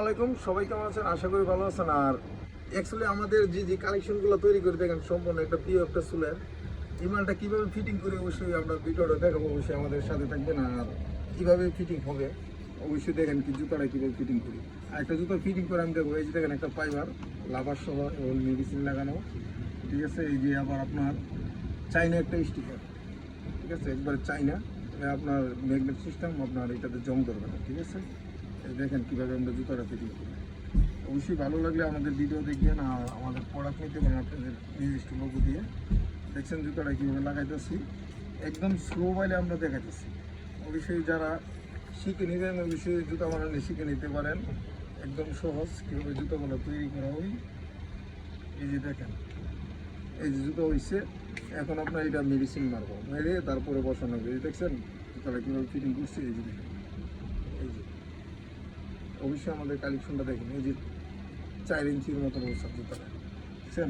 আলাইকুম, সবাই কেমন আছেন? আশা করি ভালো আছেন। আর অ্যাকচুয়ালি আমাদের যে কালেকশনগুলো তৈরি করে দেখেন সম্পূর্ণ একটা প্রিয় একটা চুলের এই মালটা কীভাবে ফিটিং করে অবশ্যই আমরা ভিডিওটা দেখাবো, অবশ্যই আমাদের সাথে থাকবেন। আর কীভাবে ফিটিং হবে অবশ্যই দেখেন কি জুতাটা কীভাবে ফিটিং করি। আর একটা জুতো ফিটিং করে আমি দেখবো, এই যে দেখেন একটা ফাইবার লাভার সহ এবং মেডিসিন লাগানো, ঠিক আছে। এই যে আবার আপনার চাইনা একটা স্টিকার, ঠিক আছে, একবারে চাইনা, আপনার ম্যাগনেট সিস্টেম, আপনার এটাতে জং ধরবে না, ঠিক আছে। দেখেন কীভাবে আমরা জুতাটা ফিটিং করি। অবশ্যই ভালো লাগলে আমাদের ভিডিও দেখবেন আর আমাদের প্রোডাক্ট নিতে পারেন আপনাদের নির্দিষ্ট লোগো দিয়ে। দেখছেন জুতাটা কীভাবে লাগাইতেছি, একদম স্লো বাইলে আমরা দেখাইতেছি। অবশ্যই যারা শিখে নেবেন অবশ্যই জুতা বানানো শিখে নিতে পারেন, একদম সহজ কীভাবে জুতাগুলো তৈরি করা হয়। এই যে দেখেন, এই যে জুতো হয়েছে, এখন আপনার এটা মেডিসিন মারবো, মেরে তারপরে বসানো হবে। এই দেখছেন জুতাটা কীভাবে ফিটিং করছে, এই যে দেখেন। এই যে অবশ্যই আমাদের কালেকশনটা দেখেন, এই যে 4 ইঞ্চির মতো অবস্থা জুতাটা, বুঝছেন।